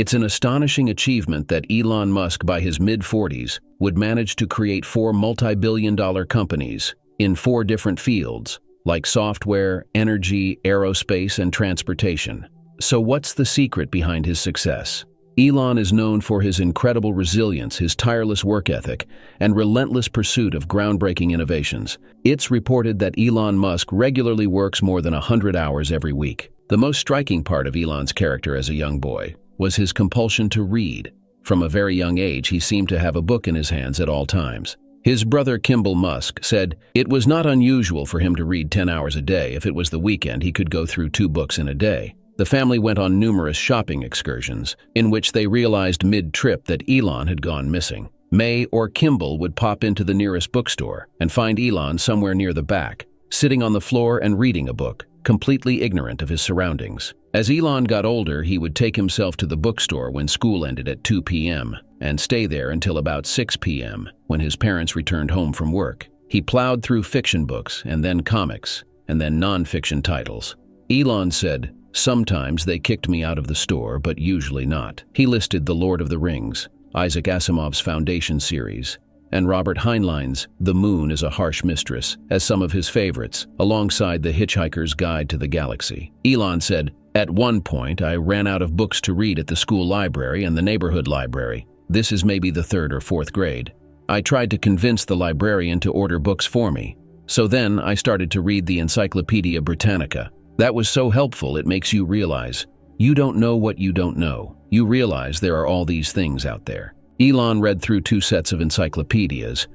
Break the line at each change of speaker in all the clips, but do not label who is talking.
It's an astonishing achievement that Elon Musk, by his mid-40s, would manage to create 4 multi-billion-dollar companies in 4 different fields, like software, energy, aerospace, and transportation. So what's the secret behind his success? Elon is known for his incredible resilience, his tireless work ethic, and relentless pursuit of groundbreaking innovations. It's reported that Elon Musk regularly works more than 100 hours every week. The most striking part of Elon's character as a young boy was his compulsion to read. From a very young age, he seemed to have a book in his hands at all times. His brother Kimball Musk said it was not unusual for him to read 10 hours a day. If it was the weekend, he could go through 2 books in a day. The family went on numerous shopping excursions, in which they realized mid-trip that Elon had gone missing. May or Kimball would pop into the nearest bookstore and find Elon somewhere near the back, sitting on the floor and reading a book, completely ignorant of his surroundings. As Elon got older, he would take himself to the bookstore when school ended at 2 p.m. and stay there until about 6 p.m. when his parents returned home from work. He plowed through fiction books and then comics and then non-fiction titles. Elon said, "Sometimes they kicked me out of the store, but usually not." He listed The Lord of the Rings, Isaac Asimov's Foundation series, and Robert Heinlein's The Moon is a Harsh Mistress as some of his favorites, alongside The Hitchhiker's Guide to the Galaxy. Elon said, "At one point, I ran out of books to read at the school library and the neighborhood library. This is maybe the 3rd or 4th grade. I tried to convince the librarian to order books for me. So then I started to read the Encyclopedia Britannica. That was so helpful. It makes you realize you don't know what you don't know. You realize there are all these things out there." Elon read through 2 sets of encyclopedias.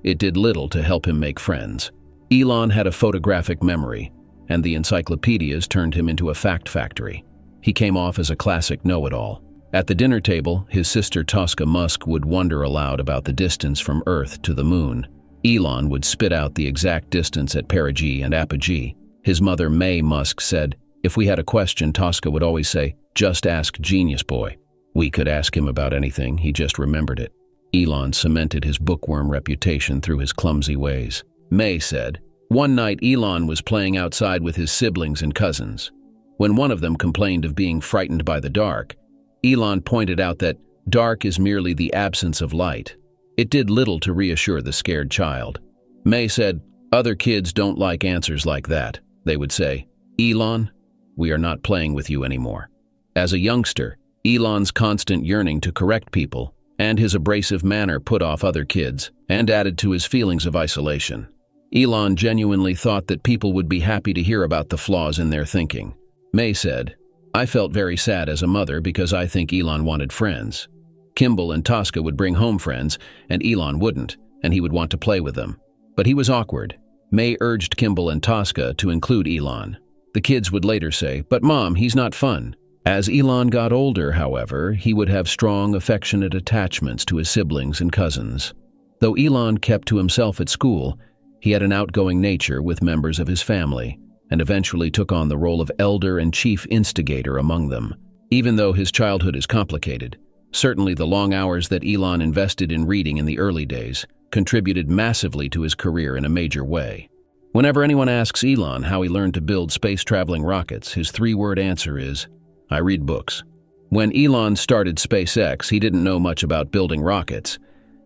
It did little to help him make friends. Elon had a photographic memory, and the encyclopedias turned him into a fact factory. He came off as a classic know-it-all. At the dinner table, his sister Tosca Musk would wonder aloud about the distance from Earth to the moon. Elon would spit out the exact distance at perigee and apogee. His mother, May Musk, said, if we had a question, Tosca would always say, "Just ask Genius Boy." We could ask him about anything, he just remembered it. Elon cemented his bookworm reputation through his clumsy ways. May said, one night Elon was playing outside with his siblings and cousins. When one of them complained of being frightened by the dark, Elon pointed out that dark is merely the absence of light. It did little to reassure the scared child. May said, "Other kids don't like answers like that. They would say, 'Elon, we are not playing with you anymore.'" As a youngster, Elon's constant yearning to correct people and his abrasive manner put off other kids and added to his feelings of isolation. Elon genuinely thought that people would be happy to hear about the flaws in their thinking. May said, "I felt very sad as a mother because I think Elon wanted friends. Kimball and Tosca would bring home friends, and Elon wouldn't, and he would want to play with them. But he was awkward." May urged Kimball and Tosca to include Elon. The kids would later say, "But Mom, he's not fun." As Elon got older, however, he would have strong, affectionate attachments to his siblings and cousins. Though Elon kept to himself at school, he had an outgoing nature with members of his family, and eventually took on the role of elder and chief instigator among them. Even though his childhood is complicated, certainly the long hours that Elon invested in reading in the early days contributed massively to his career in a major way. Whenever anyone asks Elon how he learned to build space-traveling rockets, his 3-word answer is, "I read books." When Elon started SpaceX, he didn't know much about building rockets.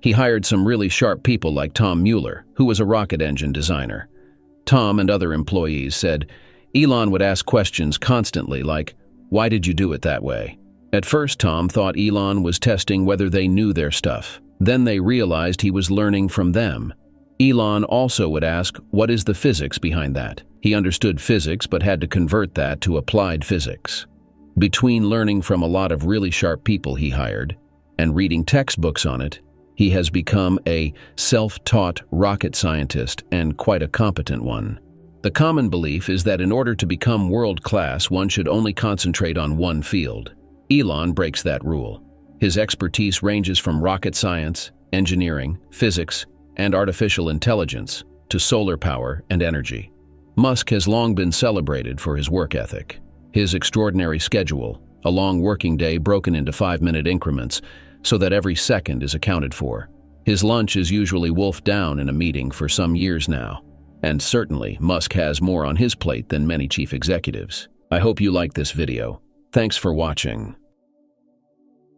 He hired some really sharp people like Tom Mueller, who was a rocket engine designer. Tom and other employees said Elon would ask questions constantly like, "Why did you do it that way?" At first, Tom thought Elon was testing whether they knew their stuff. Then they realized he was learning from them. Elon also would ask, "What is the physics behind that?" He understood physics but had to convert that to applied physics. Between learning from a lot of really sharp people he hired and reading textbooks on it, he has become a self-taught rocket scientist and quite a competent one. The common belief is that in order to become world-class, one should only concentrate on one field. Elon breaks that rule. His expertise ranges from rocket science, engineering, physics, and artificial intelligence to solar power and energy. Musk has long been celebrated for his work ethic. His extraordinary schedule, a long working day broken into 5-minute increments so that every second is accounted for. His lunch is usually wolfed down in a meeting for some years now. And certainly, Musk has more on his plate than many chief executives. I hope you liked this video. Thanks for watching.